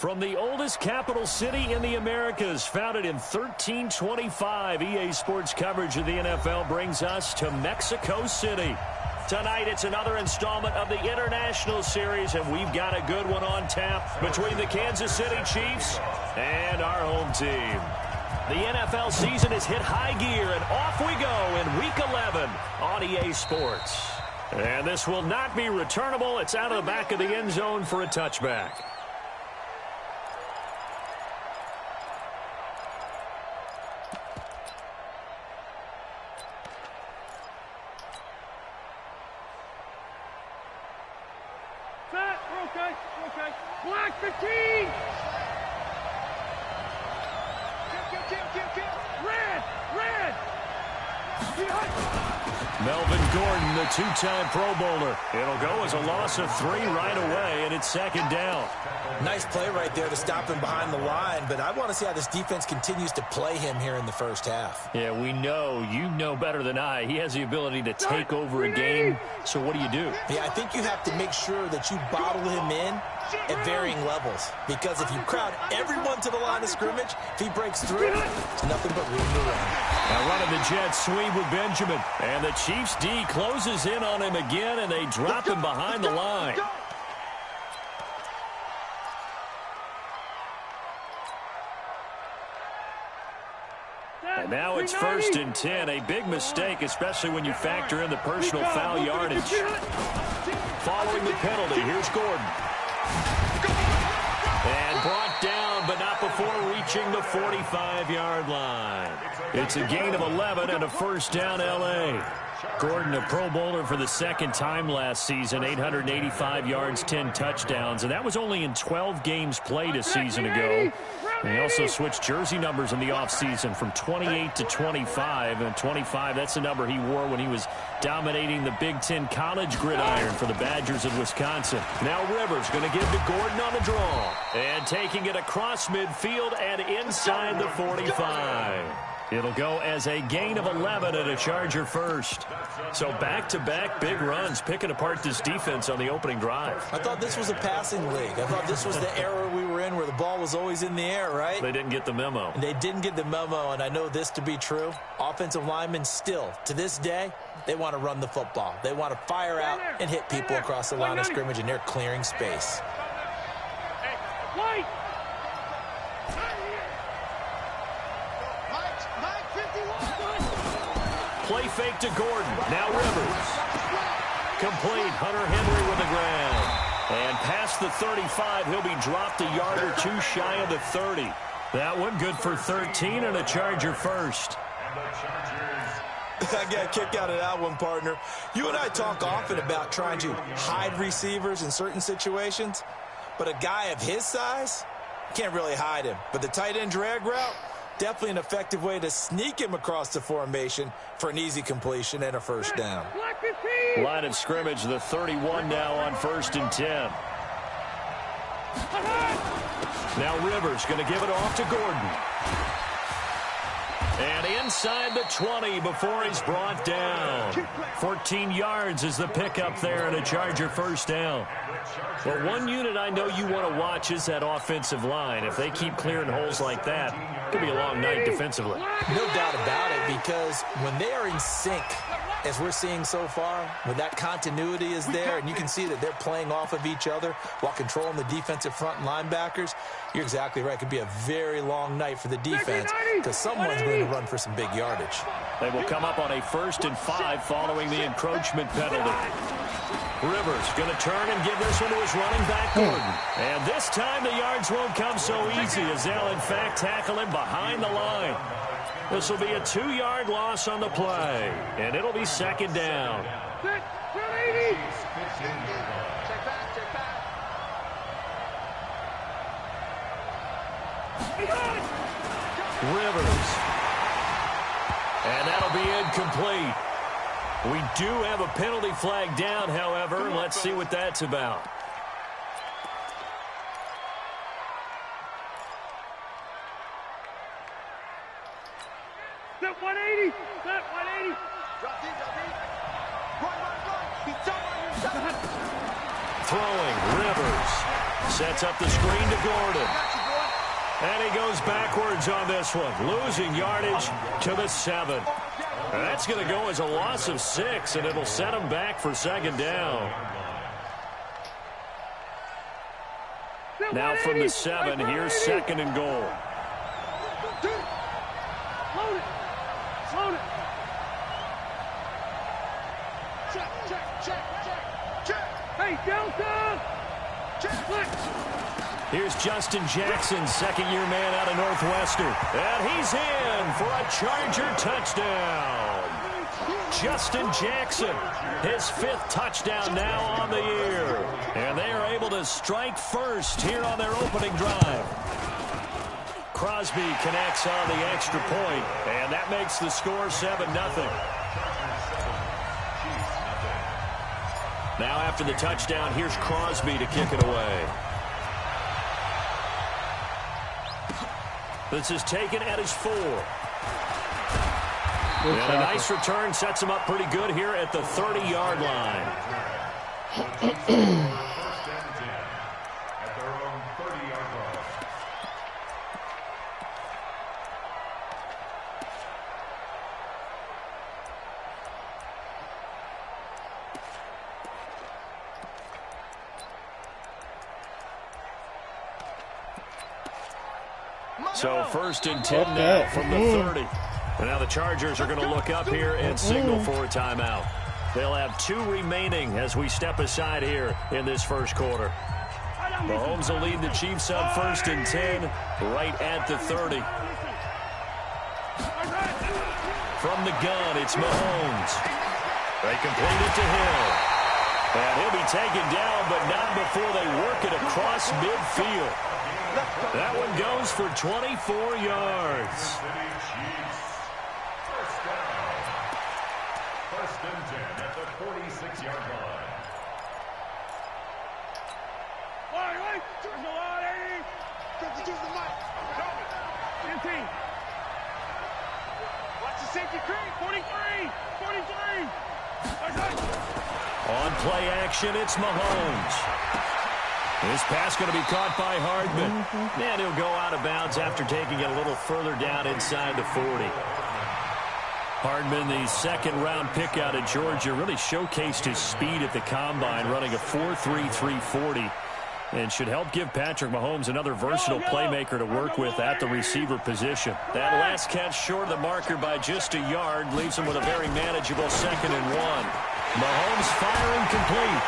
From the oldest capital city in the Americas, founded in 1325, EA Sports coverage of the NFL brings us to Mexico City. Tonight, it's another installment of the International Series, and we've got a good one on tap between the Kansas City Chiefs and our home team. The NFL season has hit high gear, and off we go in Week 11 on EA Sports. And this will not be returnable. It's out of the back of the end zone for a touchback. Okay. Black 15! Red! Melvin Gordon, the two-time Pro Bowler. It'll go as a loss of 3 right away, and it's second down. Nice play right there to stop him behind the line, but I want to see how this defense continues to play him here in the first half. Yeah, we know. You know better than I. He has the ability to take over a game, so what do? Yeah, I think you have to make sure that you bottle him in at varying levels, because if you crowd everyone to the line of scrimmage, if he breaks through, it's nothing but room to run. Now running the jet sweep with Benjamin, and the Chiefs D closes in on him again, and they drop him behind the line. And now it's 1st and 10, a big mistake, especially when you factor in the personal foul yardage. Following the penalty, here's Gordon. And brought down, but not before reaching the 45-yard line. It's a gain of 11 and a first down, L.A. Gordon, a Pro Bowler for the second time last season, 885 yards, 10 touchdowns, and that was only in 12 games played a season ago. And he also switched jersey numbers in the offseason from 28 to 25. And 25, that's the number he wore when he was dominating the Big Ten college gridiron for the Badgers of Wisconsin. Now Rivers going to give to Gordon on the draw. And taking it across midfield and inside the 45. It'll go as a gain of 11 and a Charger first. So back-to-back big runs, picking apart this defense on the opening drive. I thought this was a passing league. I thought this was the era we were in where the ball was always in the air, right? They didn't get the memo. They didn't get the memo, and I know this to be true. Offensive linemen still, to this day, they want to run the football. They want to fire out and hit people across the line of scrimmage, and they're clearing space. White! Play fake to Gordon. Now Rivers. Complete. Hunter Henry with the ground. And past the 35, he'll be dropped a yard or two shy of the 30. That one good for 13 and a Charger first. I got a kick out of that one, partner. You and I talk often about trying to hide receivers in certain situations, but a guy of his size, can't really hide him. But the tight end drag route, definitely an effective way to sneak him across the formation for an easy completion and a first down. Line of scrimmage, the 31 now on 1st and 10. Now Rivers going to give it off to Gordon. And inside the 20 before he's brought down. 14 yards is the pickup there and a Charger first down. Well, one unit I know you want to watch is that offensive line. If they keep clearing holes like that, it could be a long night defensively. No doubt about it, because when they are in sync, as we're seeing so far, when that continuity is there, and you can see that they're playing off of each other while controlling the defensive front linebackers, you're exactly right. It could be a very long night for the defense because someone's going to run for some big yardage. They will come up on a 1st and 5 following the encroachment penalty. Rivers going to turn and give this one to his running back, Gordon. And this time the yards won't come so easy as they'll, in fact, tackle him behind the line. This will be a 2-yard loss on the play, and it'll be second down. Rivers. And that'll be incomplete. We do have a penalty flag down, however. Let's see what that's about. That 180! That 180! Throwing, Rivers. Sets up the screen to Gordon. And he goes backwards on this one, losing yardage to the 7. And that's going to go as a loss of 6, and it'll set him back for second down. Now from the 7, here's second and goal. Load it. Load it. Check. Hey, Delta. Check. Here's Justin Jackson, second-year man out of Northwestern. And he's in for a Charger touchdown. Justin Jackson, his 5th touchdown now on the year. And they are able to strike first here on their opening drive. Crosby connects on the extra point, and that makes the score 7-0. Now after the touchdown, here's Crosby to kick it away. This is taken at his 4. And a nice return sets him up pretty good here at the 30-yard line. So 1st and 10 now from the 30. And now the Chargers are going to look up here and signal for a timeout. They'll have 2 remaining as we step aside here in this first quarter. Mahomes will lead the Chiefs up 1st and 10 right at the 30. From the gun, it's Mahomes. They complete it to Hill. And he'll be taken down, but not before they work it across midfield. That one goes for 24 yards. First and 10 at the 46-yard line. Wait. There's a lot, 80. 52 the mic. 15. Watch the safety creep. 43. 43. On play action, it's Mahomes. This pass going to be caught by Hardman. And he'll go out of bounds after taking it a little further down inside the 40. Hardman, the second-round pick out of Georgia, really showcased his speed at the combine, running a 4.3 340, and should help give Patrick Mahomes another versatile playmaker to work with at the receiver position. That last catch short of the marker by just a yard leaves him with a very manageable 2nd and 1. Mahomes firing complete.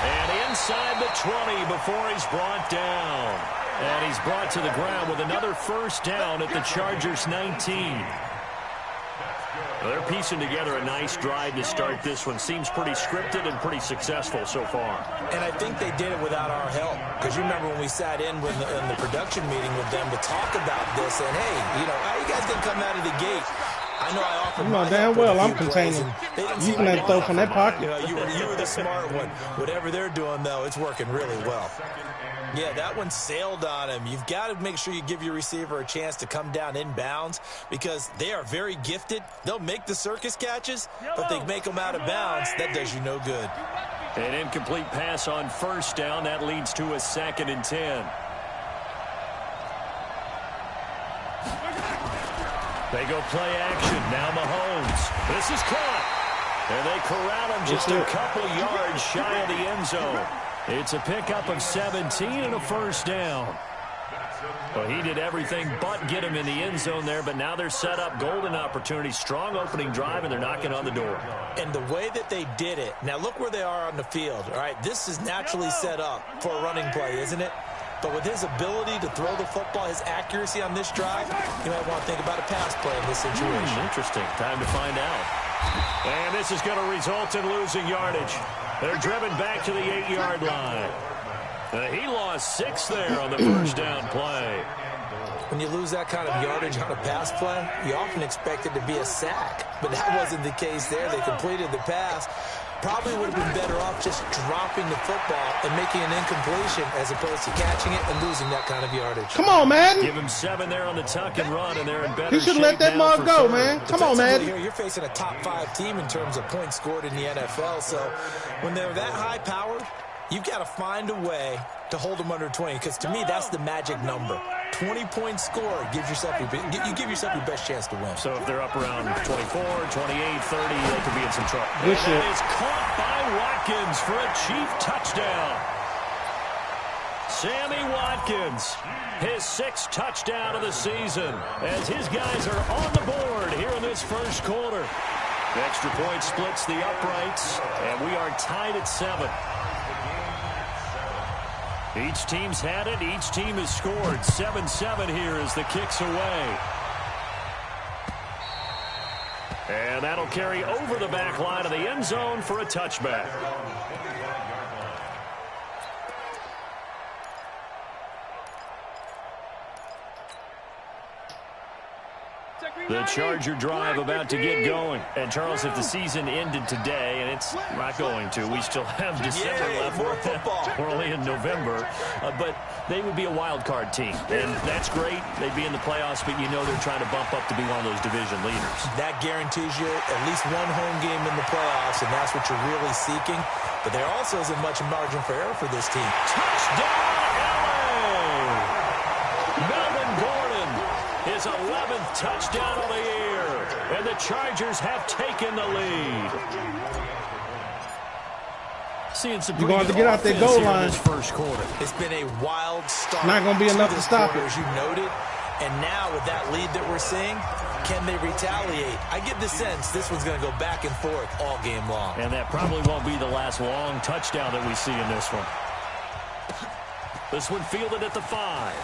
And inside the 20 before he's brought down. And he's brought to the ground with another first down at the Chargers' 19. They're piecing together a nice drive to start this one. Seems pretty scripted and pretty successful so far. And I think they did it without our help. Because you remember when we sat in the production meeting with them to talk about this. And, hey, how you guys going to come out of the gate? I know I offered my damn well I'm containing. You can throw from that pocket. You were the smart one. Whatever they're doing, though, it's working really well. Yeah, that one sailed on him. You've got to make sure you give your receiver a chance to come down inbounds because they are very gifted. They'll make the circus catches, but they make them out of bounds. That does you no good. An incomplete pass on first down. That leads to a 2nd and 10. They go play action. Now Mahomes. This is caught. And they corral him just a couple yards shy of the end zone. It's a pickup of 17 and a first down. Well, he did everything but get him in the end zone there, but now they're set up golden opportunity. Strong opening drive, and they're knocking on the door. And the way that they did it, now look where they are on the field. All right, this is naturally set up for a running play, isn't it? But with his ability to throw the football, his accuracy on this drive, you might want to think about a pass play in this situation. Interesting. Time to find out. And this is going to result in losing yardage. They're driven back to the 8-yard line. He lost 6 there on the first down play. When you lose that kind of yardage on a pass play, you often expect it to be a sack. But that wasn't the case there. They completed the pass. Probably would have been better off just dropping the football and making an incompletion as opposed to catching it and losing that kind of yardage. Come on, man. Give him 7 there on the tuck and run, and they're in better shape. You should let that mark go, man. Come on, man. Here, you're facing a top 5 team in terms of points scored in the NFL, so when they're that high-powered, you've got to find a way to hold them under 20, because to me, that's the magic number. 20-point score gives yourself you give yourself your best chance to win. So if they're up around 24, 28, 30, they could be in some trouble. Good shit. That is caught by Watkins for a Chief touchdown. Sammy Watkins, his 6th touchdown of the season, as his guys are on the board here in this first quarter. The extra point splits the uprights, and we are tied at 7. Each team's had it. Each team has scored. 7-7 here as the kick's away. And that'll carry over the back line of the end zone for a touchback. The Charger drive about to get going. And, Charles, if the season ended today, and it's not going to, we still have December left. More football. We're only in November. But they would be a wild card team. And that's great. They'd be in the playoffs, but you know they're trying to bump up to be one of those division leaders. That guarantees you at least one home game in the playoffs, and that's what you're really seeking. But there also isn't much margin for error for this team. Touchdown, LA! Melvin Gordon, his 11th touchdown of the year, and the Chargers have taken the lead. Seeing some You're going to get out that goal line. This first quarter. It's been a wild start. Not going to be enough to stop it. As you noted, and now with that lead that we're seeing, can they retaliate? I get the sense this one's going to go back and forth all game long. And that probably won't be the last long touchdown that we see in this one. This one fielded at the 5.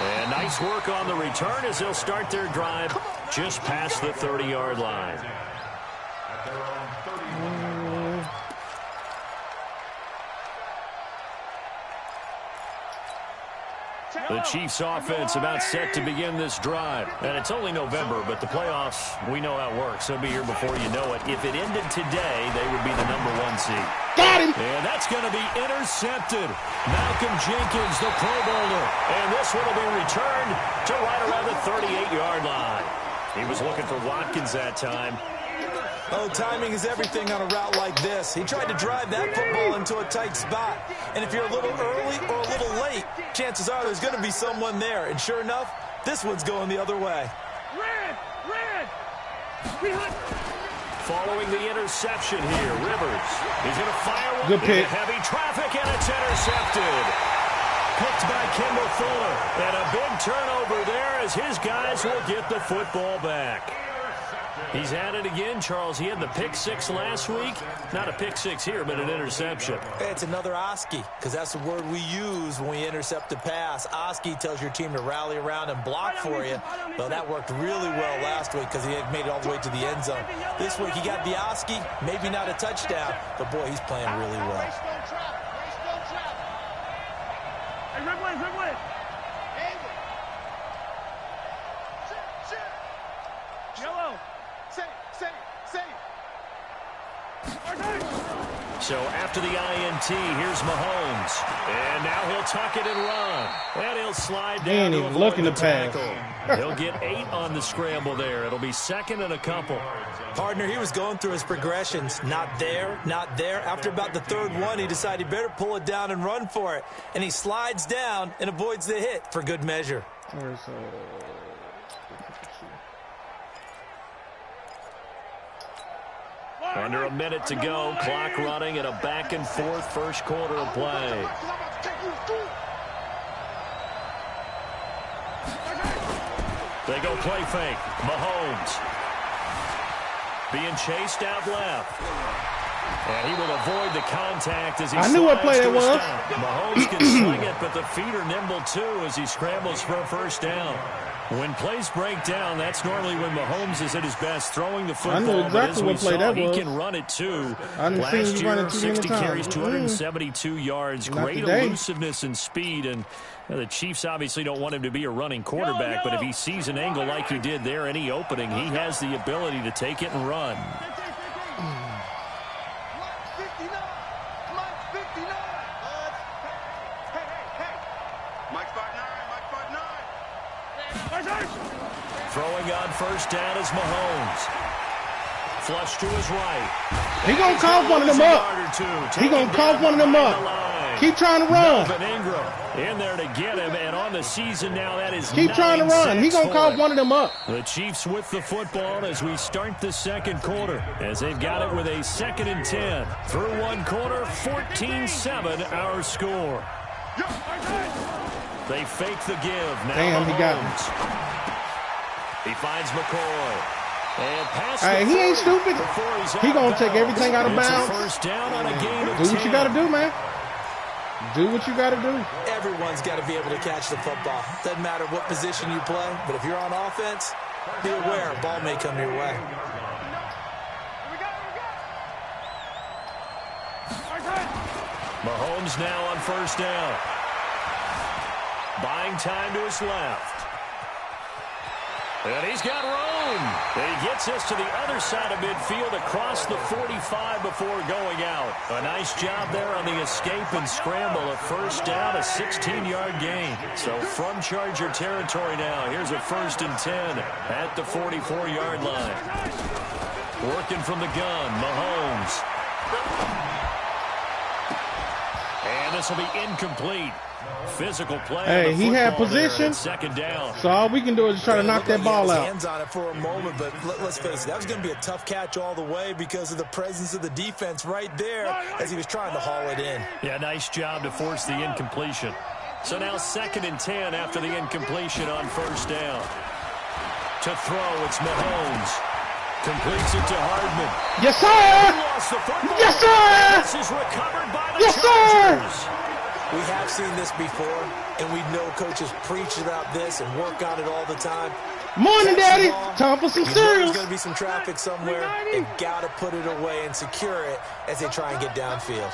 And nice work on the return as they'll start their drive just past the 30-yard line. The Chiefs offense about set to begin this drive. And it's only November, but the playoffs, we know how it works. They'll be here before you know it. If it ended today, they would be the number 1 seed. Got him! And that's going to be intercepted. Malcolm Jenkins, the Pro Bowler. And this one will be returned to right around the 38-yard line. He was looking for Watkins that time. Oh, timing is everything on a route like this. He tried to drive that football into a tight spot. And if you're a little early or a little late, chances are there's going to be someone there. And sure enough, this one's going the other way. Red! Following the interception here, Rivers. He's going to fire one. Good pick. Heavy traffic, and it's intercepted. Picked by Kendall Fuller. And a big turnover there as his guys will get the football back. He's at it again, Charles. He had the pick 6 last week. Not a pick 6 here, but an interception. It's another Oski, because that's the word we use when we intercept a pass. Oski tells your team to rally around and block for you. Well, that worked really well last week because he had made it all the way to the end zone. This week he got the Oski, maybe not a touchdown, but boy, he's playing really well. Hey, Red. Yellow. So after the INT, here's Mahomes. And now he'll tuck it and run. And he'll slide down. He ain't to even avoid looking the to pass. tackle. He'll get 8 on the scramble there. It'll be 2nd and a couple. Partner, he was going through his progressions. Not there, not there. After about the 3rd one, he decided he better pull it down and run for it. And he slides down and avoids the hit for good measure. Under a minute to go, clock running, and a back-and-forth first quarter of play. They go play fake. Mahomes being chased out left. And he will avoid the contact as he I knew what play that was. Mahomes can sling it, but the feet are nimble too as he scrambles for a first down. When plays break down, that's normally when Mahomes is at his best, throwing the football. I knew exactly what play that was. He can run it too. I didn't see him running too many 60 times. carries, 272 yards, Not great today. elusiveness and speed. And the Chiefs obviously don't want him to be a running quarterback, but if he sees an angle like he did there, any opening, he has the ability to take it and run. Throwing on first down is Mahomes. Flush to his right. He going to cough one of them up. He going to cough one of them up. Keep trying to run. In there to get him, and on the season now, that is keep trying to run. He gonna cough one of them up. The Chiefs with the football as we start the second quarter, as they've got it with a 2nd and 10 through one quarter. 14-7 our score. They fake the give. Now damn, he got him. He finds McCoy. And pass he ain't stupid. He gonna take everything out of bounds. First down on a gain of 10. Do what you gotta do, man. Do what you got to do. Everyone's got to be able to catch the football. Doesn't matter what position you play, but if you're on offense, be aware a ball may come your way. Mahomes now on first down. Buying time to his left. And he's got room. And he gets us to the other side of midfield across the 45 before going out. A nice job there on the escape and scramble. A first down, a 16-yard gain. So from Charger territory now, here's a 1st and 10 at the 44-yard line. Working from the gun, Mahomes. And this will be incomplete. Physical play. Hey, he had position. 2nd down. So all we can do is just try to knock that ball out. Hands on it for a moment, but let's face it, that was going to be a tough catch all the way because of the presence of the defense right there as he was trying to haul it in. Yeah, nice job to force the incompletion. So now 2nd and 10 after the incompletion on first down. To throw, it's Mahomes. Completes it to Hardman. Yes, sir! Lost the football. Yes, sir! This is recovered by the yes, Chargers. Sir! We have seen this before, and we know coaches preach about this and work on it all the time. Morning, Daddy. Time for some cereal. There's going to be some traffic somewhere. They've got to put it away and secure it as they try and get downfield.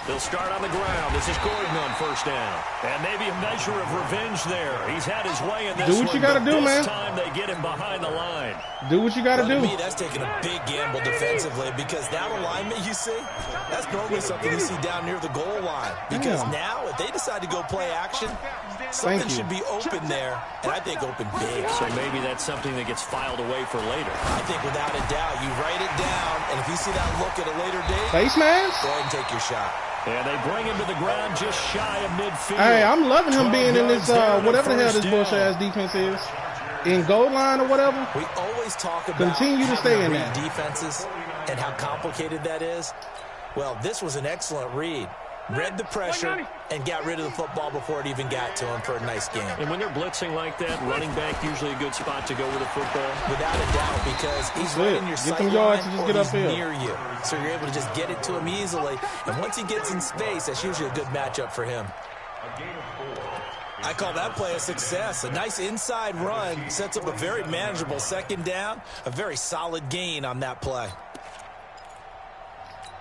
They'll start on the ground. This is Gordon on first down. And maybe a measure of revenge there. He's had his way in this one. Do what you got to do, man. This time they get him behind the line. Do what you got to do. To me, that's taking a big gamble defensively because that alignment you see, that's normally something you see down near the goal line. Because now, if they decide to go play action, something should be open there, and I think open big. So maybe that's something that gets filed away for later. I think without a doubt, you write it down, and if you see that look at a later date, face mask, go ahead and take your shot. And they bring him to the ground just shy of midfield. Hey, I'm loving him being in this, whatever the hell this bullshit-ass defense is. In goal line or whatever. We always talk about continue to stay in that. Defenses and how complicated that is. Well, this was an excellent read. Read the pressure and got rid of the football before it even got to him for a nice game. And when they're blitzing like that, running back usually a good spot to go with the football. Without a doubt, because he's right in your sight line or he's near you. So you're able to just get it to him easily. And once he gets in space, that's usually a good matchup for him. I call that play a success. A nice inside run sets up a very manageable 2nd down. A very solid gain on that play.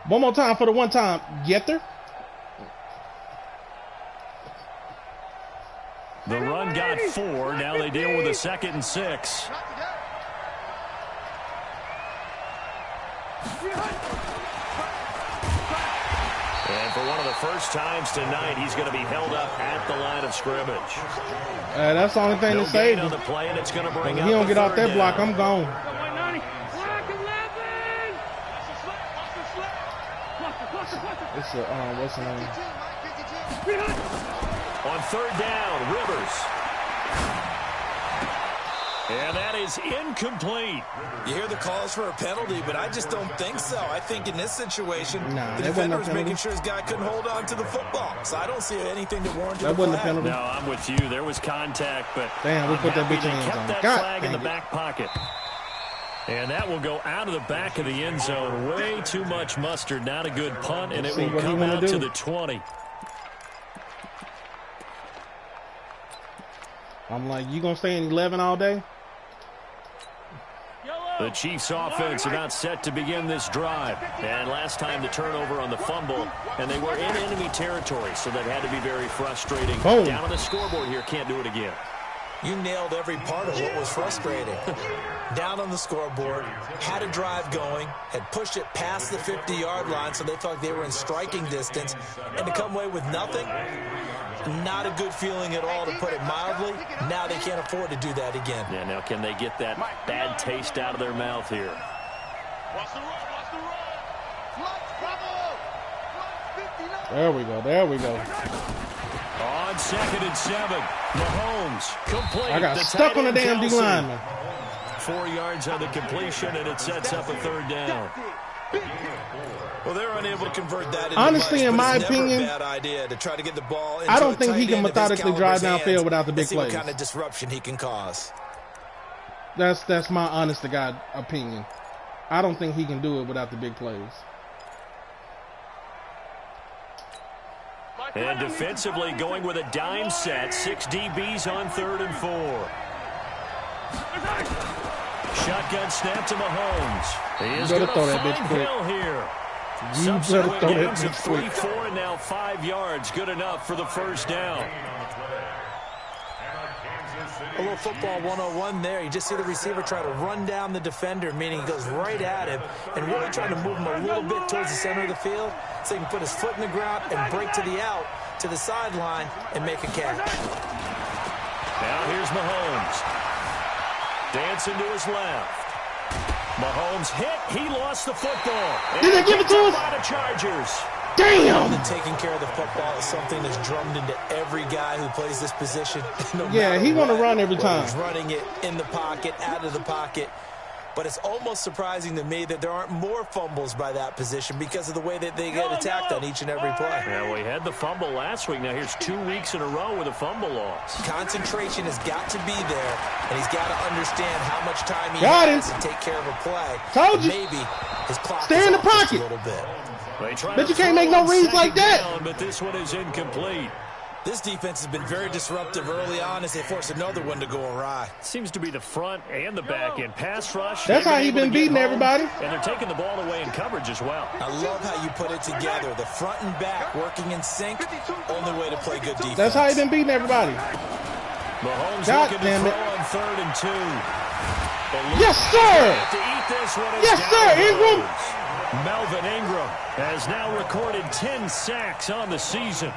One more time for the one time. Getter. The run got 4. Now they deal with a 2nd and 6. And for one of the first times tonight, he's going to be held up at the line of scrimmage. That's the only thing to save him. On the play, and it's going to bring if he don't get off that block, I'm gone. It's a, what's the name? On 3rd down, Rivers. And that is incomplete. You hear the calls for a penalty, but I just don't think so. I think in this situation, the defender was making sure his guy couldn't hold on to the football. So I don't see anything to warrant that wasn't a penalty. No, I'm with you. There was contact, but damn, we put that bitch in the end zone. Kept that flag in the back pocket. And that will go out of the back of the end zone. Way too much mustard. Not a good punt, and it will come out to the 20. I'm like, you going to stay in 11 all day? The Chiefs offense about set to begin this drive. And last time the turnover on the fumble, and they were in enemy territory, so that had to be very frustrating. Boom. Down on the scoreboard here, can't do it again. You nailed every part of what was frustrating. Down on the scoreboard, had a drive going, had pushed it past the 50-yard line, so they thought they were in striking distance, and to come away with nothing, not a good feeling at all, to put it mildly. Now they can't afford to do that again. Yeah, now can they get that bad taste out of their mouth here? Watch the run, There we go. There we go. On 2nd and 7, Mahomes complete. I got stuck on the damn D lineman. 4 yards on the completion, and it sets up a 3rd down. Well, they're unable to convert that into honestly, much, in my it's never opinion, a bad idea to try to get the ball into I don't a think tight he can end of his methodically drive caliber's downfield hands without the big and see what plays. kind of disruption he can cause. That's my honest to God opinion. I don't think he can do it without the big plays. And defensively going with a dime set. 6 DBs on 3rd and 4. Shotgun snap to Mahomes. He is going to throw that bitch find quick. Hill here. You better Subsequent throw that gains of bitch 3, quick. 4, and now 5 yards. Good enough for the 1st down. A little football 101 there. You just see the receiver try to run down the defender, meaning he goes right at him and really trying to move him a little bit towards the center of the field so he can put his foot in the ground and break to the out, to the sideline, and make a catch. Now here's Mahomes. Dancing to his left. Mahomes hit. He lost the football. Did they give it to us? By the Chargers. Damn! And taking care of the football is something that's drummed into every guy who plays this position. No Yeah, he want to run every whether time. he's running it in the pocket, out of the pocket. But it's almost surprising to me that there aren't more fumbles by that position because of the way that they get attacked on each and every play. Yeah, we had the fumble last week. Now here's 2 weeks in a row with a fumble loss. Concentration has got to be there, and he's got to understand how much time he Got has him. to take care of a play. Told you. Maybe his clock Stay is in the off just pocket. a little bit. But you can't make no reads like that. Down, but this one is incomplete. This defense has been very disruptive early on as they force another one to go awry. Seems to be the front and the back end. Pass rush. That's how they've he able been to get beating home, everybody. And they're taking the ball away in coverage as well. I love how you put it together. The front and back working in sync. Only way to play good defense. That's how he been beating everybody. Mahomes God looking damn to it. throw on 3rd and 2. Yes, sir! To eat this one is Yes, down sir, the Ingram. road. Melvin Ingram has now recorded 10 sacks on the season.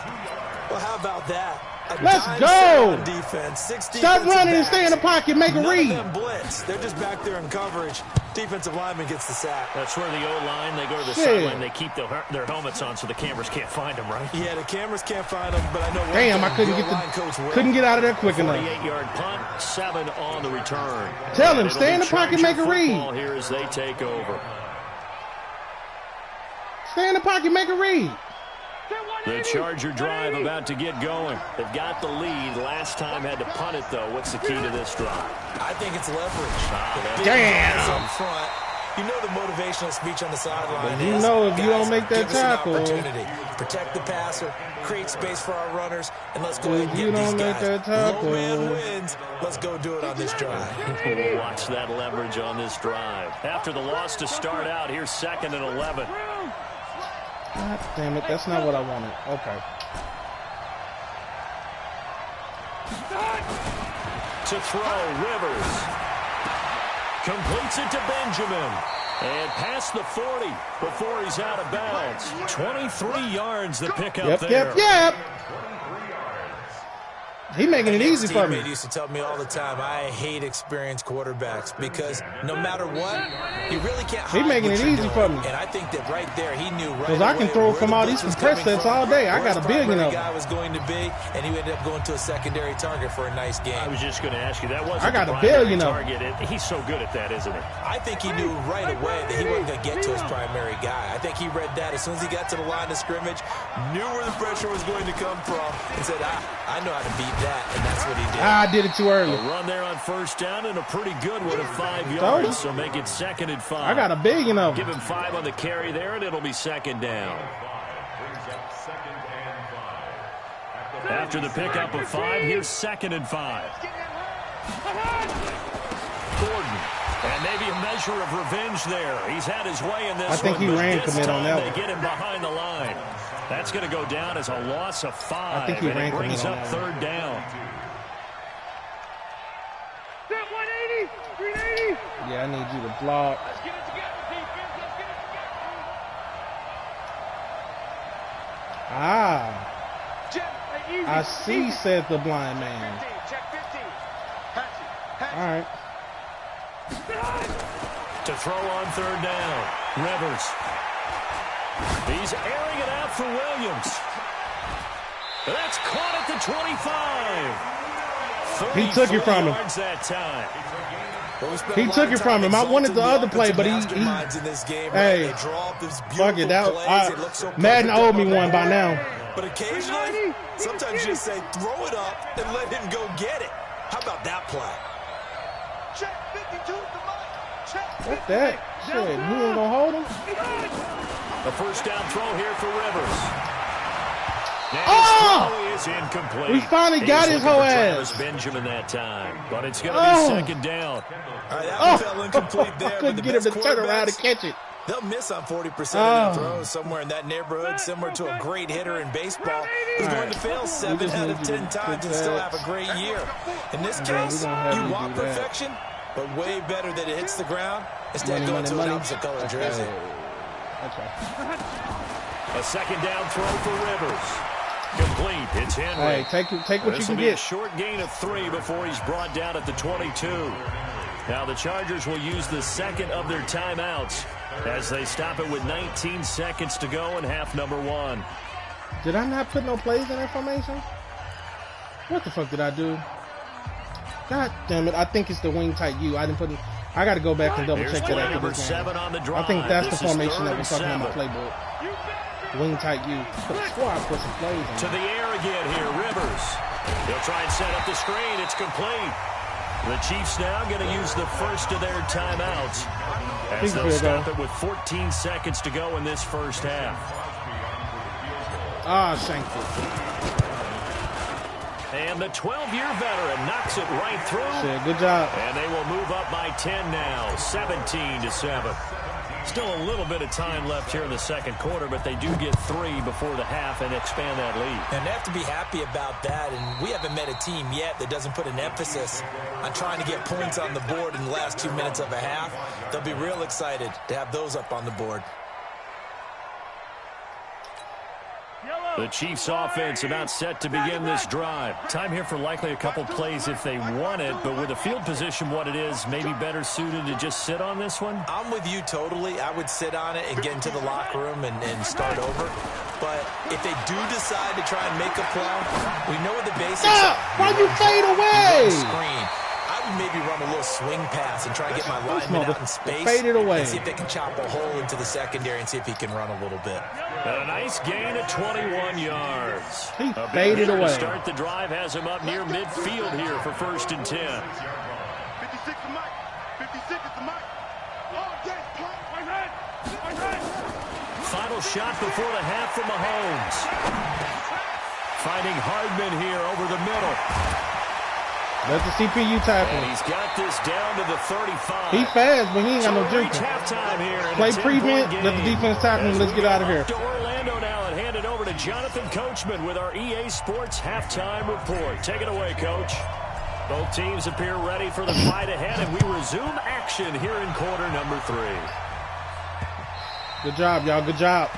Well, how about that? A Let's dime go. set on defense. 6 Stop defensive running and backs. stay in the pocket. Make a None read. of them blitz. They're just back there in coverage. Defensive lineman gets the sack. That's where the O-line, they go to the Shit. sideline, they keep their helmets on so the cameras can't find them, right? Yeah, the cameras can't find them, but I know one Damn, I thing, couldn't the get O-line coach will. couldn't get out of there quick enough. 48-yard punt, 7 on the return. Tell him, And it'll stay in be the pocket, Charger make a read. football here as they take over. Stay in the pocket, make a read. The Charger drive about to get going. They've got the lead. Last time had to punt it, though. What's the key to this drive? I think it's leverage. Damn. Up front. You know the motivational speech on the sideline But you is, know if you guys, don't make that give us an tackle. opportunity. Protect the passer, create space for our runners, and let's go ahead and If you get these don't make guys. that tackle. Low man wins. Let's go do it on this drive. We'll watch that leverage on this drive. After the loss to start out, here's 2nd and 11. God damn it, that's not what I wanted. Okay. To throw, Rivers. Completes it to Benjamin. And past the 40 before he's out of bounds. 23 yards the pickup there. Yep. He making it easy for me. Teammate used to tell me all the time, I hate experienced quarterbacks because no matter what, you really can't hide He making what it you're easy doing. for me. And I think that right there, he knew right Because I can away throw where from the all blitz these was compressed coming sets from, all day. I where got a his billion primary of them. guy was going to be, and he ended up going to a secondary target for a nice game. I was just going to ask you, that wasn't I got the a primary billion of target. He's so good at that, isn't he? I think he knew right away that he wasn't going to get to his primary guy. I think he read that as soon as he got to the line of scrimmage, knew where the pressure was going to come from, and said, I know how to beat that, and that's what he did. I did it too early. A run there on 1st down and a pretty good one of 5 you. yards. So make it 2nd and 5. I got a billion of Give them. him 5 on the carry there, and it'll be 2nd down. After the pickup of 5, here's 2nd and 5. Gordon. And maybe a measure of revenge there. He's had his way in this I think one, he but ran this commit on time that they one. get him behind the line. That's going to go down as a loss of 5. I think he and ran it brings commit on up that 3rd down. Step 180, 380. Yeah, I need you to block. Let's get it together, defense. Let's get it together. Jet, easy. I see, said the blind man. 15, check 15. Patch it. All right. To throw on third down. Rivers. He's airing it out for Williams. That's caught at the 25. He took it from him. That time. He took it from him. I wanted the other play, but he hey, fuck it. Madden owed me one by now. But occasionally, sometimes you just say, throw it up and let him go get it. How about that play? Check 52 to Mike. Check 52. What's that? Shit, he ain't gonna hold him. A first down throw here for Rivers. Oh! Is incomplete. We finally got his whole ass. Benjamin that time, but it's going to be second down. All right, that fell incomplete there. I couldn't get him to turn around and catch it. They'll miss on 40% of their throws somewhere in that neighborhood, similar to a great hitter in baseball who's going to fail 7 out of 10 times and still have a great year. In this case, you want perfection, but way better that it hits the ground instead of going to an opposite color jersey. A second down throw for Rivers. Complete. It's Henry. Hey, take what you can This will be get. a short gain of 3 before he's brought down at the 22. Now the Chargers will use the second of their timeouts as they stop it with 19 seconds to go in half number 1. Did I not put no plays in that formation? What the fuck did I do? God damn it! I think it's the wing tight U. I didn't put it. I got to go back and double check that after this game. I think that's the formation that was talking on my playbook. Wing tight U. Could have swore I put some plays in. To the air again here, Rivers. He'll try and set up the screen. It's complete. The Chiefs now going to use the first of their timeouts as they'll stop it with 14 seconds to go in this first half. Ah, thankful. And the 12-year veteran knocks it right through. Shit, good job. And they will move up by 10 now, 17-7. Still a little bit of time left here in the second quarter, but they do get 3 before the half and expand that lead. And they have to be happy about that. And we haven't met a team yet that doesn't put an emphasis on trying to get points on the board in the last 2 minutes of a half. They'll be real excited to have those up on the board. The Chiefs offense about set to begin this drive. Time here for likely a couple plays if they want it, but with the field position what it is, maybe better suited to just sit on this one? I'm with you totally. I would sit on it and get into the locker room and start over. But if they do decide to try and make a play, we know what the basics are. Why you fade away? Screen. I would maybe run a little swing pass and try to get my lineman out in space. Fade it away. And see if they can chop a hole into the secondary and see if he can run a little bit. And a nice gain of 21 yards. He faded away. To start the drive has him up near midfield here for 1st and 10. 56 to Mike. 56 to Mike. Oh, yes, right. Final shot before the half from Mahomes. Finding Hardman here over the middle. That's the CPU tackle. And he's got this down to the 35. He fast, but he ain't got no juke. Play prevent, let the defense tackle him. Let's get out of here. To Orlando now and hand it over to Jonathan Coachman with our EA Sports halftime report. Take it away, Coach. Both teams appear ready for the fight ahead, and we resume action here in quarter number 3. Good job, y'all. Good job.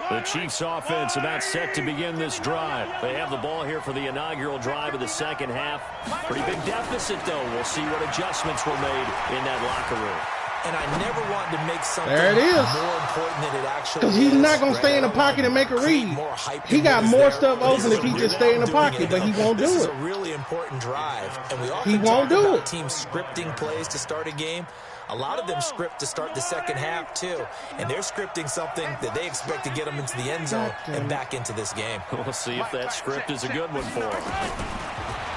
The Chiefs offense about set to begin this drive. They have the ball here for the inaugural drive of the second half. Pretty big deficit, though. We'll see what adjustments were made in that locker room. And I never wanted to make something there it is. more important than it actually is. Because he's not going to stay in the pocket and make a read. He got more stuff open if he just stay in the pocket, but he won't do it. This is a really important drive. And we often he won't talk do about it. teams scripting plays to start a game. A lot of them script to start the second half, too. And they're scripting something that they expect to get them into the end zone and back into this game. We'll see if that script is a good one for him.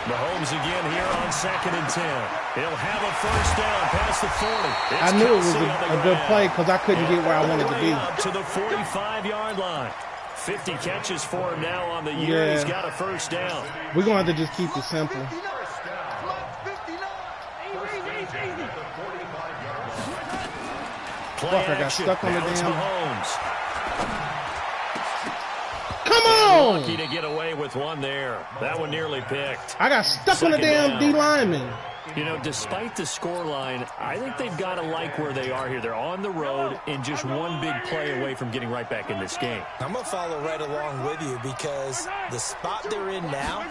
Mahomes again here on 2nd and 10. He'll have a first down past the 40. I knew it was a good play because I couldn't get where I wanted to be. Up to the 45-yard line. 50 catches for him now on the year. Yeah. He's got a first down. We're going to have to just keep it simple. Play I got stuck on the now it's damn. Mahomes. Come on! Lucky to get away with one there. That one nearly picked. I got stuck on the damn D lineman. You know, despite the scoreline, I think they've got to like where they are here. They're on the road and just one big play away from getting right back in this game. I'm going to follow right along with you because the spot they're in now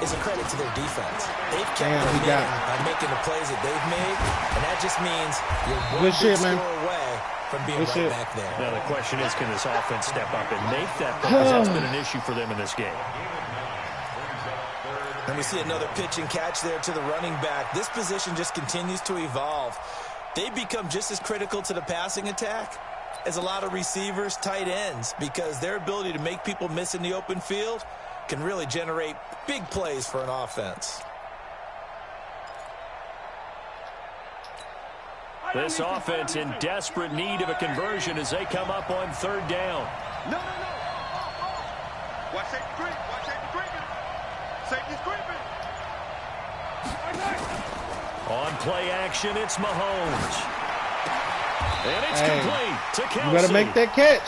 is a credit to their defense. They've kept them in by making the plays that they've made, and that just means you're one big score away from being right back there. Now the question is, can this offense step up and make that play? Because that's been an issue for them in this game. And we see another pitch and catch there to the running back. This position just continues to evolve. They become just as critical to the passing attack as a lot of receivers, tight ends, because their ability to make people miss in the open field can really generate big plays for an offense. This offense in desperate need of a conversion as they come up on third down. No. Watch safety creep. Watch safety creeping. Safety's creeping. On play action, it's Mahomes. And it's complete to Kelsey. You better make that catch.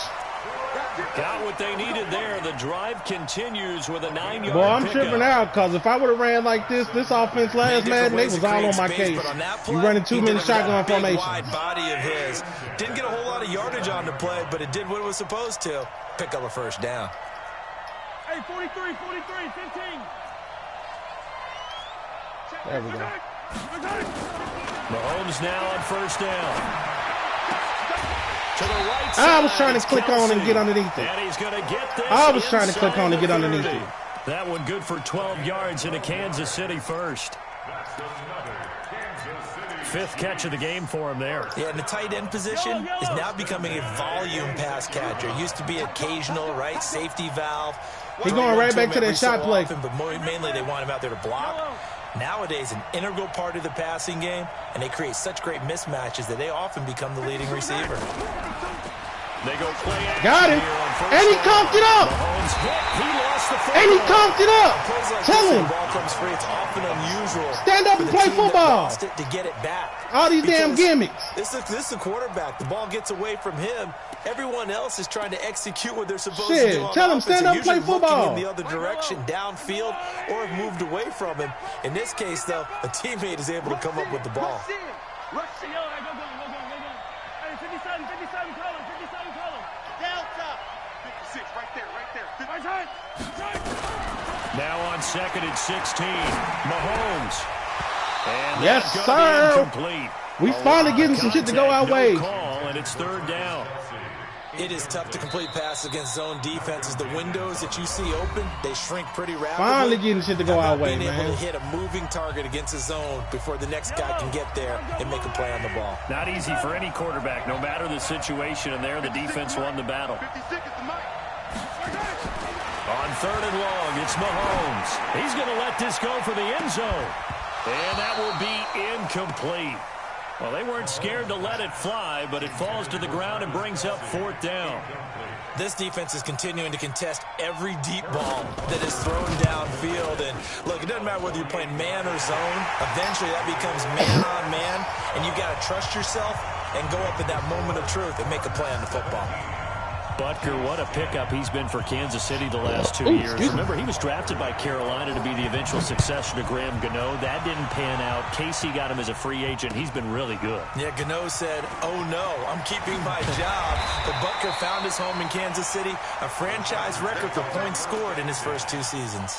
Got what they needed there. The drive continues with a 9-yard Boy, I'm pickup. tripping out because if I would have ran like this offense last Madden, they was all on my case. You running 2-minute shotgun formation. Wide body of his. Didn't get a whole lot of yardage on the play, but it did what it was supposed to. Pick up a first down. Hey, 43, 15. There we go. Mahomes now on first down. To the right side. I was trying to click on and get underneath it. And he's going to get this. I was trying to click on and get underneath it. That one good for 12 yards into Kansas City first. Fifth catch of the game for him there. Yeah, and the tight end position is now becoming a volume pass catcher. Used to be occasional, right? Safety valve. He's going right back to that shot play. Often, but mainly they want him out there to block. Nowadays, an integral part of the passing game, and they create such great mismatches that they often become the leading receiver. They go play action. Got it. And he coughed it up. Mahomes hit. He lost the football. And he coughed it up. Tell him. The ball comes free. It's often unusual. Stand up and play football. To get it back. All these damn gimmicks. This is the quarterback. The ball gets away from him. Everyone else is trying to execute what they're supposed to do. Tell him stand up and play football. In the other direction, downfield, or have moved away from him. In this case, though, a teammate is able to come up with the ball. Rush it. Go. Hey, 57 color. Delta. 56, right there. Right side. Now on second and 16, Mahomes. And yes, that's sir. Incomplete. We finally getting some shit to go our way. Call, and it's third down. It is tough to complete passes against zone defenses. The windows that you see open, they shrink pretty rapidly. Finally getting shit to go our way, being man. able to hit a moving target against a zone before the next guy can get there and make a play on the ball. Not easy for any quarterback, no matter the situation, and there the defense won the battle. 56 is the mic. On third and long, it's Mahomes. He's going to let this go for the end zone. And that will be incomplete. Well, they weren't scared to let it fly, but it falls to the ground and brings up fourth down. This defense is continuing to contest every deep ball that is thrown downfield. And, look, it doesn't matter whether you're playing man or zone. Eventually, that becomes man on man, and you've got to trust yourself and go up at that moment of truth and make a play on the football. Butker, what a pickup he's been for Kansas City the last 2 years. Remember, he was drafted by Carolina to be the eventual successor to Graham Gano. That didn't pan out. Casey got him as a free agent. He's been really good. Yeah, Gano said, oh no, I'm keeping my job. But Butker found his home in Kansas City, a franchise record for points scored in his first 2 seasons.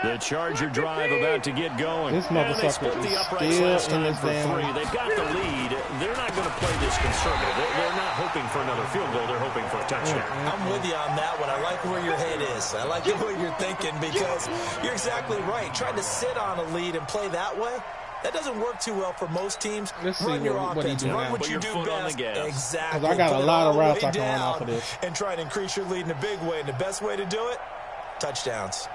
The Charger drive about to get going. This motherfucker split the is uprights still last in time this for damn... 3. They've got the lead. They're not going to play this conservative. They're not hoping for another field goal. They're hoping for a touchdown. I'm with you on that one. I like where your head is. I like the way you're thinking because you're exactly right. Trying to sit on a lead and play that way, that doesn't work too well for most teams. Let's Run see your what he offense. do Run now. what Put you your do foot on best. the gas. Exactly. Because I got a Put it lot of all the routes way I can run down off of this. and try to increase your lead in a big way. And the best way to do it, touchdowns.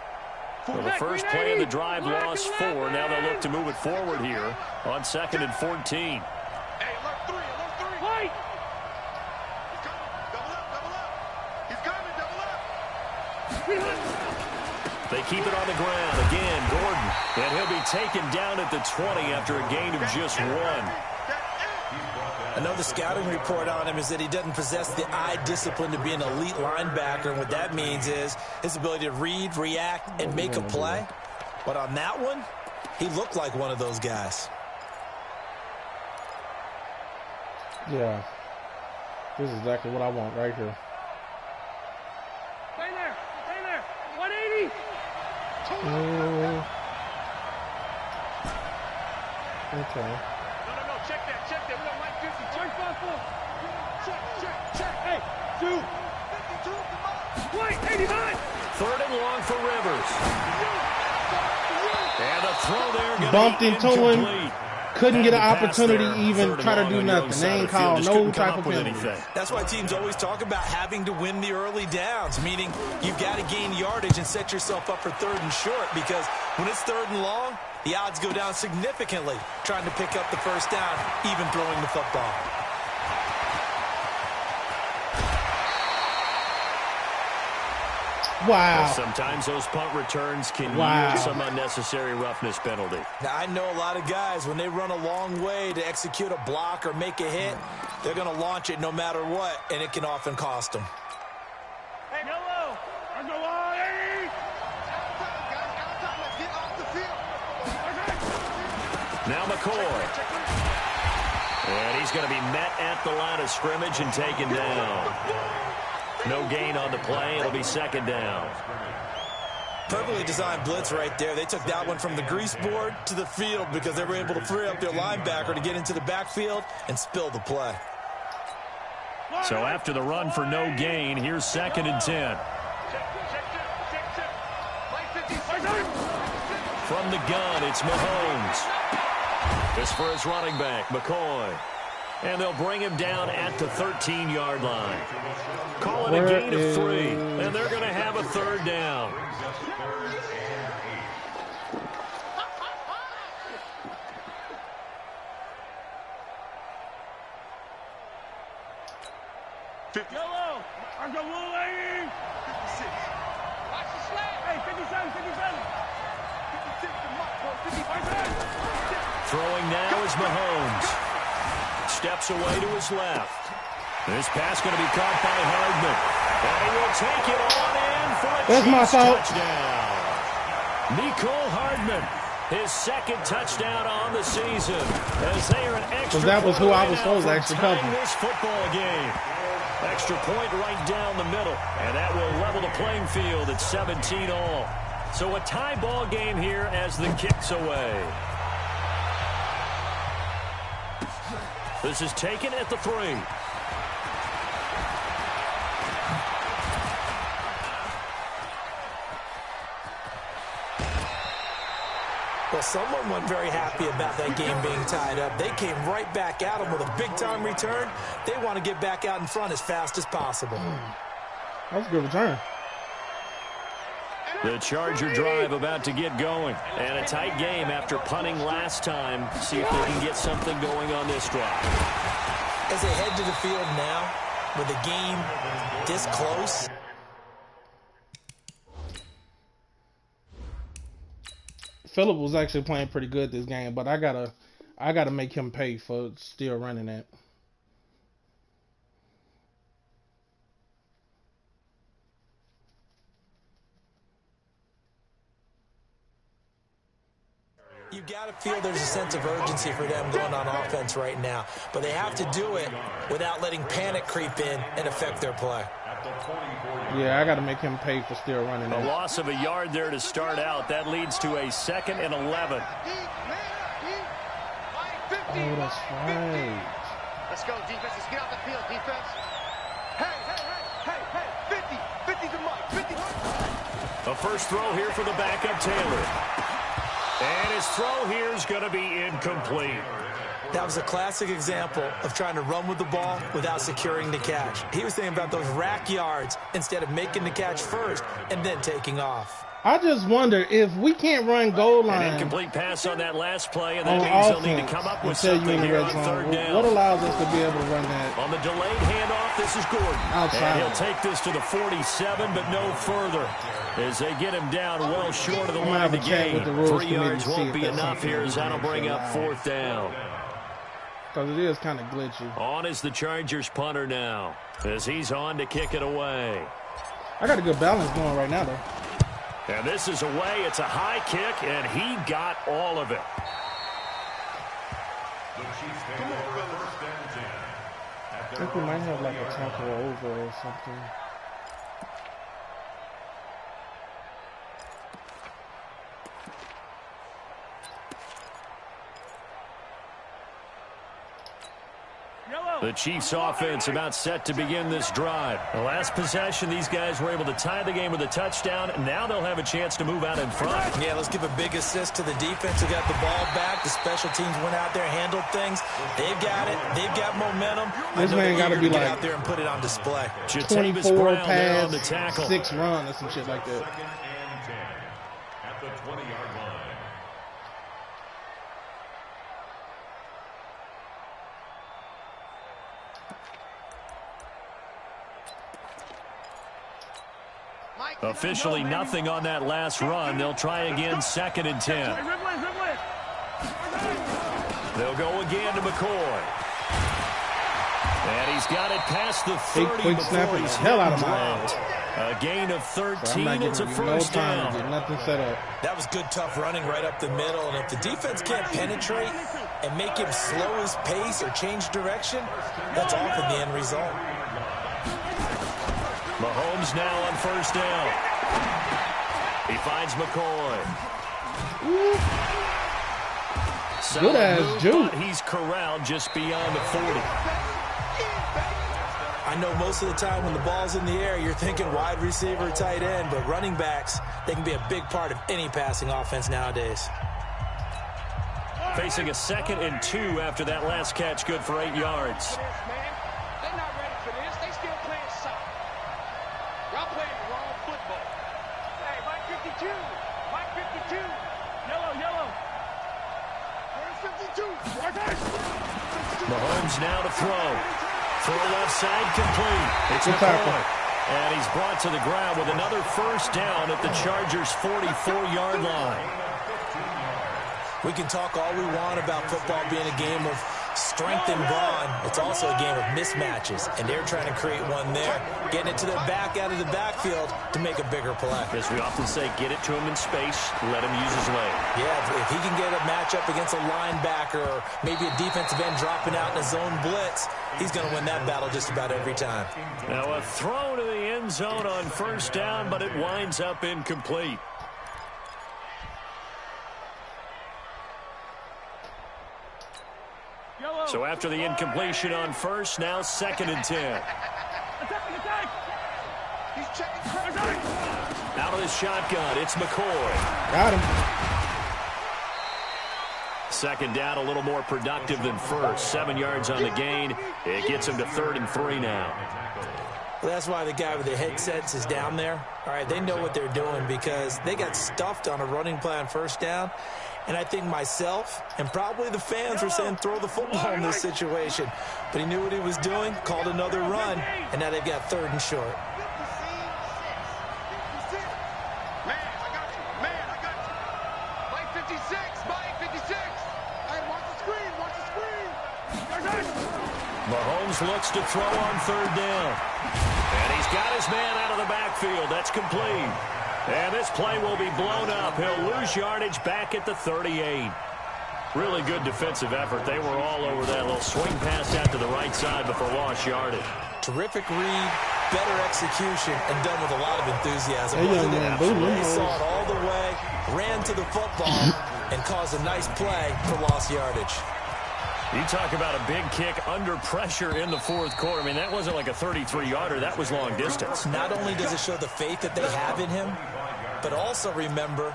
Well, the first play of the drive lost 4. Now they'll look to move it forward here on second and 14. Hey, alert 3. Wait! He's coming. Double up. He's coming. Double up. They keep it on the ground. Again, Gordon. And he'll be taken down at the 20 after a gain of just 1. I know the scouting report on him is that he doesn't possess the eye discipline to be an elite linebacker, and what that means is his ability to read, react, and make a play. But on that one, he looked like one of those guys. Yeah. This is exactly what I want right here. Stay there. Stay there. 180. Okay. No. Check that. We don't like 50. Check 5-4. Check. Hey, 2. 52. Wait, 89. 3rd and long for Rivers. And a throw there. Bumped into him. Incomplete. Couldn't get an Had to pass opportunity there. to even 3rd and try to long do on the nothing. outside They of ain't the field. called Just no couldn't come type up of with penalty. anything. That's why teams always talk about having to win the early downs, meaning you've got to gain yardage and set yourself up for 3rd and short, because when it's 3rd and long, the odds go down significantly trying to pick up the first down, even throwing the football. Wow. Sometimes those punt returns can yield some unnecessary roughness penalty. Now, I know a lot of guys, when they run a long way to execute a block or make a hit, they're going to launch it no matter what, and it can often cost them. Hey, yellow. I'm going 180. Now McCoy. And he's going to be met at the line of scrimmage and taken down. No gain on the play. It'll be 2nd down. Perfectly designed blitz right there. They took that one from the grease board to the field because they were able to free up their linebacker to get into the backfield and spill the play. So after the run for no gain, here's 2nd and 10. From the gun, it's Mahomes. This for his running back, McCoy. And they'll bring him down at the 13-yard line. Call it a gain of 3, and they're going to have a 3rd down. Yellow. I'm going 180. 56. Watch the slap. Hey, 57. 56. Throwing now is Mahomes. Steps away to his left. This pass going to be caught by Hardman. And he will take it on in for a That's my fault. touchdown. Nicole Hardman, his 2nd touchdown on the season. As they are an extra So that was who I was point supposed to actually tying cover. this football game. Extra point right down the middle. And that will level the playing field at 17 all. So a tie ball game here as the kick's away. This is taken at the 3. Well, someone wasn't very happy about that game being tied up. They came right back at them with a big-time return. They want to get back out in front as fast as possible. That was a good return. The Charger drive about to get going. And a tight game after punting last time. See if they can get something going on this drive. As they head to the field now, with the game this close. Phillip was actually playing pretty good this game, but I gotta make him pay for still running that. You got to feel there's a sense of urgency for them going on offense right now. But they have to do it without letting panic creep in and affect their play. Yeah, I got to make him pay for still running A that. loss of a yard there to start out. That leads to a 2nd and 11. Oh, that's right. Let's go, defense. Let's get out the field, defense. Hey. 50. 50's a mark. 50. A first throw here for the backup, Taylor. And his throw here is going to be incomplete. That was a classic example of trying to run with the ball without securing the catch. He was thinking about those rack yards instead of making the catch first and then taking off. I just wonder if we can't run goal line. An incomplete pass on that last play, and that on means they'll offense need to come up with until you something in the here red on zone. 3rd down. What allows us to be able to run that? On the delayed handoff, this is Gordon. Outside. And he'll take this to the 47, but no further. As they get him down well short of the line of the game. 3 yards won't be enough here as that'll bring up 4th down. Because it is kind of glitchy. On is the Chargers punter now, as he's on to kick it away. I got a good balance going right now, though. And this is away. It's a high kick, and he got all of it. I think we might have like a tackle over or something. The Chiefs offense about set to begin this drive. The last possession, these guys were able to tie the game with a touchdown. Now they'll have a chance to move out in front. Yeah, let's give a big assist to the defense who got the ball back. The special teams went out there, handled things. They've got it. They've got momentum. This man got to be like out there and put it on display. 24 pass, 6 run or some shit like that. Second and 10 at the 20-yard line. Officially nothing on that last run. They'll try again, 2nd and 10. They'll go again to McCoy. And he's got it past the 30 quick before he's hell out of my dropped. A gain of 13. It's a first down. Get nothing set up. That was good, tough running right up the middle. And if the defense can't penetrate and make him slow his pace or change direction, that's often the end result. Mahomes now on first down. He finds McCoy. Good ass juke. He's corralled just beyond the 40. I know most of the time when the ball's in the air, you're thinking wide receiver, tight end, but running backs, they can be a big part of any passing offense nowadays. Facing a 2nd and 2 after that last catch, good for 8 yards. They're not ready for this. They still playing soccer. Y'all playing the wrong football. Hey, Mike 52. Mike 52. Yellow. Where's 52? Right there. Mahomes now to throw. Throw left side complete. It's Good McCoy. tackle. And he's brought to the ground with another first down at the Chargers' 44-yard line. We can talk all we want about football being a game of strength and brawn. It's also a game of mismatches, and they're trying to create one there, getting it to their back out of the backfield to make a bigger play. As we often say, get it to him in space, let him use his leg. Yeah, if he can get a matchup against a linebacker or maybe a defensive end dropping out in a zone blitz, he's going to win that battle just about every time. Now a throw to the end zone on first down, but it winds up incomplete. So after the incompletion on first, now 2nd and 10. He's checking. Out of the shotgun, it's McCoy. Got him. 2nd down, a little more productive than first. 7 yards on the gain. It gets him to 3rd and 3 now. Well, that's why the guy with the headsets is down there. All right, they know what they're doing because they got stuffed on a running play on first down. And I think myself and probably the fans were saying throw the football in this situation. But he knew what he was doing, called another run, and now they've got 3rd and short. Man, I got you. Mike 56. Mike 56. Hey, watch the screen. Mahomes looks to throw on 3rd down. And he's got his man out of the backfield. That's complete. And this play will be blown up. He'll lose yardage back at the 38. Really good defensive effort. They were all over that little swing pass out to the right side before lost yardage. Terrific read, better execution, and done with a lot of enthusiasm. Hey, young man, They saw it all the way, ran to the football, and caused a nice play for lost yardage. You talk about a big kick under pressure in the 4th quarter. I mean, that wasn't like a 33-yarder. That was long distance. Not only does it show the faith that they have in him, but also remember,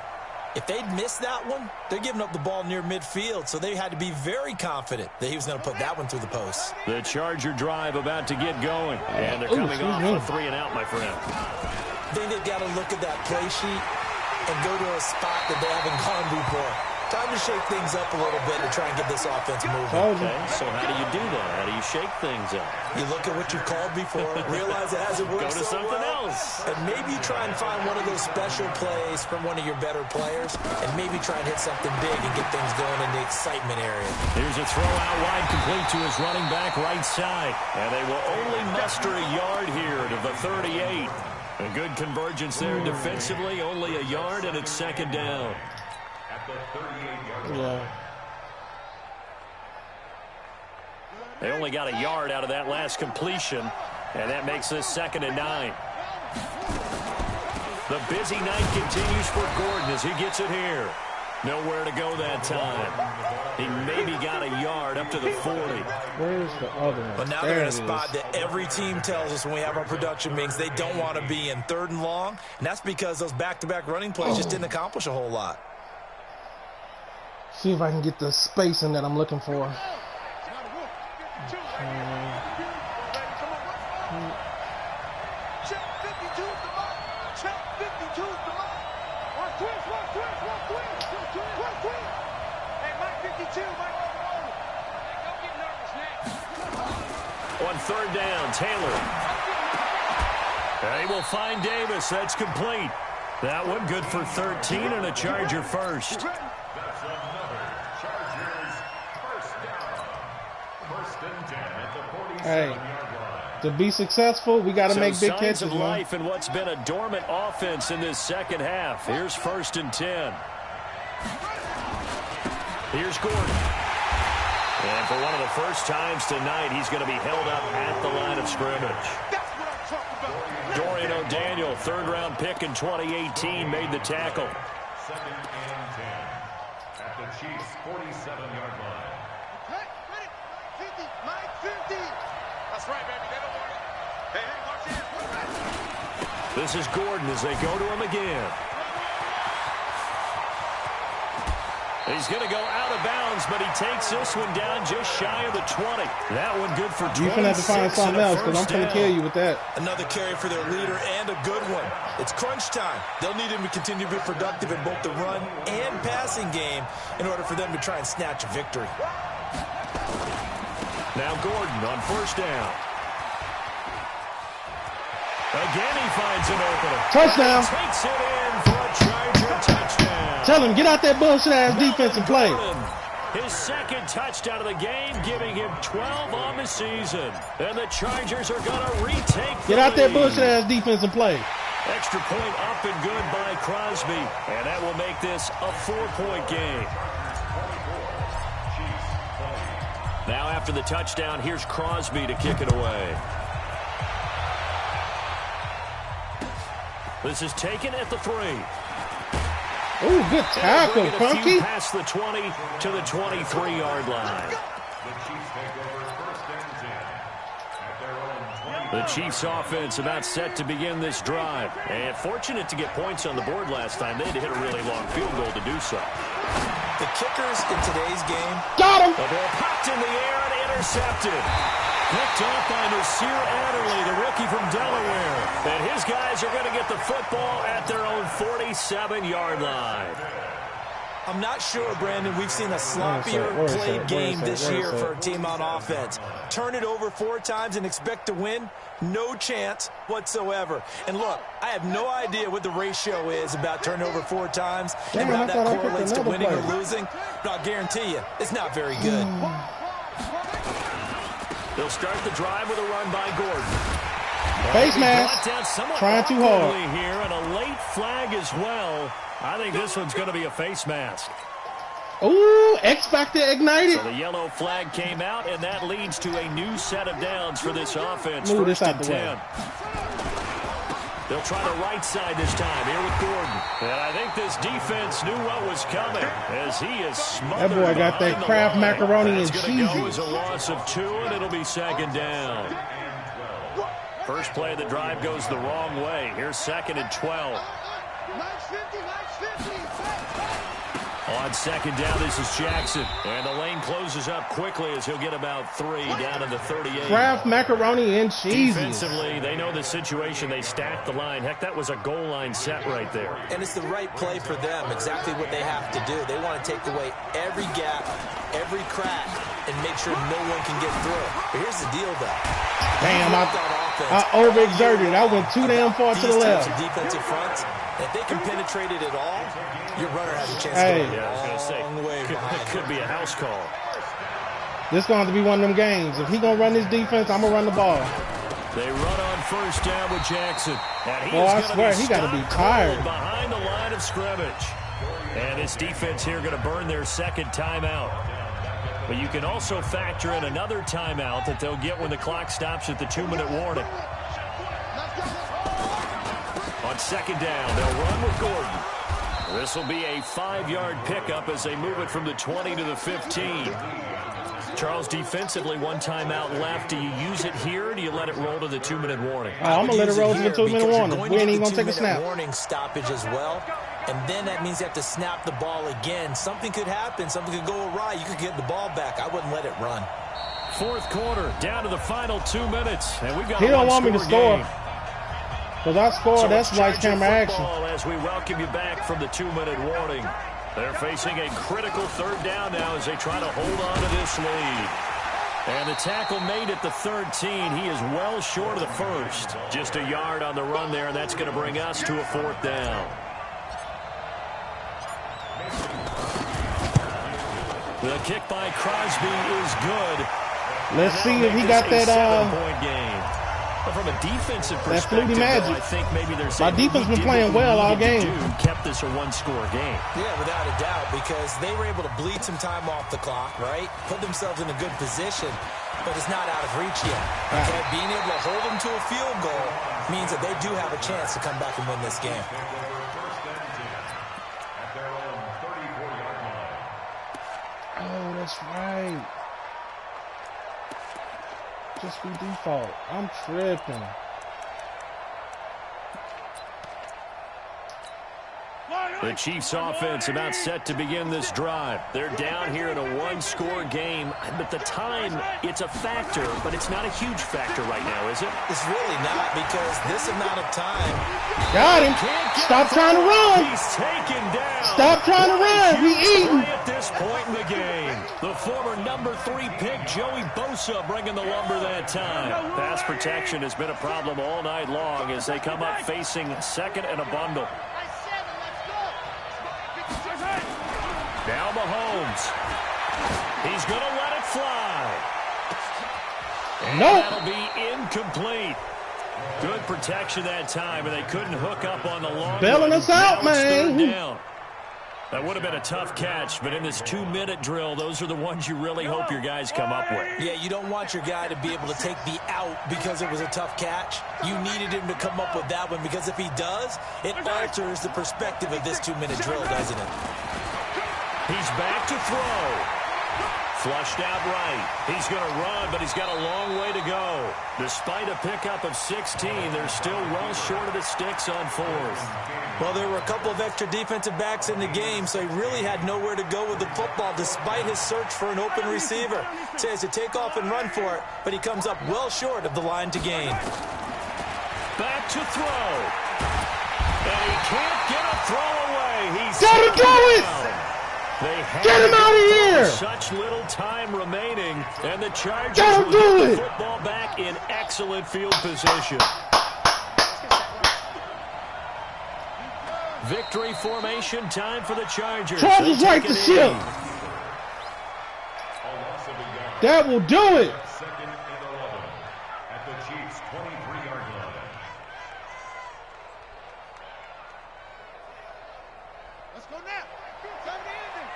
if they'd missed that one, they're giving up the ball near midfield, so they had to be very confident that he was going to put that one through the post. The Charger drive about to get going, and they're coming off a 3 and out, my friend. I think they've got to look at that play sheet and go to a spot that they haven't gone before. Time to shake things up a little bit to try and get this offense moving. Okay, so how do you do that? How do you shake things up? You look at what you've called before, realize it hasn't worked Go to so something well, else. and maybe you try and find one of those special plays from one of your better players, and maybe try and hit something big and get things going in the excitement area. Here's a throw out wide, complete to his running back right side. And they will only muster a yard here to the 38. A good convergence there defensively, only a yard, and it's second down. Yeah. They only got a yard out of that last completion, and that makes this 2nd and 9. The busy night continues for Gordon as he gets it here. Nowhere to go that time. He maybe got a yard up to the 40. Where's the other one? But now they're in a spot that every team tells us when we have our production meetings they don't want to be in, 3rd and long, and that's because those back-to-back running plays just didn't accomplish a whole lot. See if I can get the spacing that I'm looking for. On 3rd down, Taylor. They will find Davis. That's complete. That one good for 13 and a Charger first. That's another Chargers first down. 1st and 10 at the 47-yard line. To be successful, we got to make big catches, of man. life in what's been a dormant offense in this second half. Here's 1st and 10. Here's Gordon. And for one of the first times tonight, he's going to be held up at the line of scrimmage. Dorian O'Daniel, 3rd-round pick in 2018, made the tackle. 2nd and 10 at the Chiefs' 47-yard line. That's right, baby. They don't want it. Hey, watch it. This is Gordon as they go to him again. He's going to go out of bounds, but he takes this one down just shy of the 20. That one good for 26. You're going to have to find something else because I'm going to kill you with that. Another carry for their leader and a good one. It's crunch time. They'll need him to continue to be productive in both the run and passing game in order for them to try and snatch a victory. Now Gordon on 1st down. Again he finds an opening. Touchdown. Takes it in for a Charger touchdown. Tell him, get out that bullshit-ass defense and play. His 2nd touchdown of the game, giving him 12 on the season. And the Chargers are going to retake the Get out that lead. bullshit-ass defense and play. Extra point up and good by Crosby. And that will make this a 4-point game. Now after the touchdown, here's Crosby to kick it away. This is taken at the 3. Ooh, good tackle, Funky. Past the 20 to the 23-yard line. The Chiefs offense about set to begin this drive. And fortunate to get points on the board last time. They had to hit a really long field goal to do so. The kickers in today's game. Got him. The ball popped in the air and intercepted. Picked off by Nasir Adderley, the rookie from Delaware. And his guys are going to get the football at their own 47-yard line. I'm not sure, Brandon, we've seen a sloppier played game this year for a team on offense. Turn it over 4 times and expect to win? No chance whatsoever. And look, I have no idea what the ratio is about turning over 4 times and how that correlates to winning or losing. But I'll guarantee you, it's not very good. They'll start the drive with a run by Gordon. Face mask. Trying too hard. Here, and a late flag as well. I think this one's going to be a face mask. Ooh, X Factor ignited. So the yellow flag came out, and that leads to a new set of downs for this offense. Move this 1st out and the 10. way. They'll try the right side this time here with Gordon. And I think this defense knew what was coming as he is smothered. That boy got that Kraft macaroni and cheese. cheese. Go as a loss of 2, and it'll be 2nd down. First play of the drive goes the wrong way. Here's 2nd and 12. On second down, this is Jackson. And the lane closes up quickly as he'll get about 3 down to the 38. Kraft macaroni and cheese. Defensively, they know the situation. They stacked the line. Heck, that was a goal line set right there. And it's the right play for them, exactly what they have to do. They want to take away every gap, every crack, and make sure no one can get through. But here's the deal, though. Damn, I overexerted. I went too damn far to the left. Defensive fronts, if they can penetrate it at all, your runner has a chance hey. to go I was going to say, could be a house call. This going to be one of them games. If he going to run this defense, I'm going to run the ball. They run on first down with Jackson. And Boy, I swear, he got to be tired. Behind the line of scrimmage. And this defense here going to burn their second timeout. But you can also factor in another timeout that they'll get when the clock stops at the 2-minute warning. On second down, they'll run with Gordon. This will be a 5-yard pickup as they move it from the 20 to the 15. Charles, defensively, one timeout left. Do you use it here, or do you let it roll to the 2-minute warning? I'm going to let it roll to the 2-minute warning. We ain't even going to take a snap. Warning stoppage as well. And then that means you have to snap the ball again. Something could happen. Something could go awry. You could get the ball back. I wouldn't let it run. Fourth quarter, down to the final 2 minutes. And we've got he don't want me to score. Because I scored, so that's like camera action. As we welcome you back from the 2-minute warning. They're facing a critical third down now as they try to hold on to this lead. And the tackle made at the 13. He is well short of the first. Just a yard on the run there, and that's going to bring us to a fourth down. The kick by Crosby is good. Let's see if he got that 7-point game. But from a defensive perspective, though, I think maybe there's my defense been playing well all game. Kept this a one-score game. Yeah, without a doubt, because they were able to bleed some time off the clock, right? Put themselves in a good position, but it's not out of reach yet. Okay, being able to hold them to a field goal means that they do have a chance to come back and win this game. Oh, that's right. Just be default. I'm tripping. The Chiefs offense about set to begin this drive. They're down here in a one-score game. But the time, it's a factor, but it's not a huge factor right now, is it? It's really not, because this amount of time. Got him. Stop trying to run. He's taken down. Stop trying to run. We eating. At this point in the game, the former number 3 pick, Joey Bosa, bringing the lumber that time. Pass protection has been a problem all night long as they come up facing second and a bundle. Now Mahomes. He's going to let it fly. And that'll be incomplete. Good protection that time, and they couldn't hook up on the long bailing us out, man. Down. That would have been a tough catch, but in this 2-minute drill, those are the ones you really hope your guys come up with. Yeah, you don't want your guy to be able to take the out because it was a tough catch. You needed him to come up with that one, because if he does, it alters the perspective of this 2-minute drill, doesn't it? He's back to throw. Flushed out right. He's going to run, but he's got a long way to go. Despite a pickup of 16, they're still well short of the sticks on fourth. Well, there were a couple of extra defensive backs in the game, so he really had nowhere to go with the football despite his search for an open receiver. So he has to take off and run for it, but he comes up well short of the line to gain. Back to throw. And he can't get a throw away. He's gotta do it! Get him out of here! Such little time remaining, and the Chargers don't will do get it. the football back in excellent field position. Victory formation time for the Chargers. Chargers right the ship. That will do it. Second and 11 at the Chiefs' 23-yard line. Let's go now. Time to end it.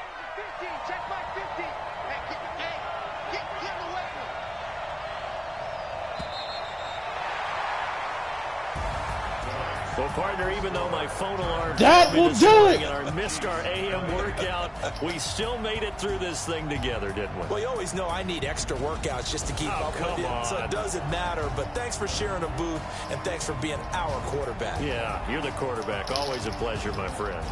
15. Check back 15. Hey, get away with it. Well, partner, even though my phone alarm that will do it. And missed our AM workout, we still made it through this thing together, didn't we? Well, you always know I need extra workouts just to keep up with you, so it doesn't matter. But thanks for sharing a booth, and thanks for being our quarterback. Yeah, you're the quarterback. Always a pleasure, my friend.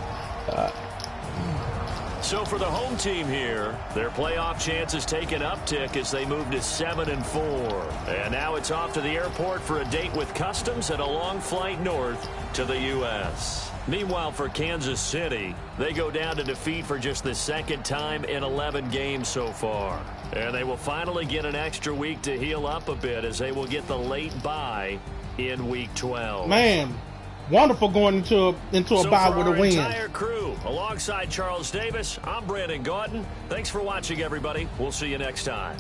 So for the home team here, their playoff chances take an uptick as they move to 7-4. And now it's off to the airport for a date with Customs and a long flight north to the U.S. Meanwhile, for Kansas City, they go down to defeat for just the second time in 11 games so far. And they will finally get an extra week to heal up a bit as they will get the late bye in Week 12. Man, wonderful going into a bye with a win. So for our entire crew, alongside Charles Davis, I'm Brandon Gordon. Thanks for watching, everybody. We'll see you next time.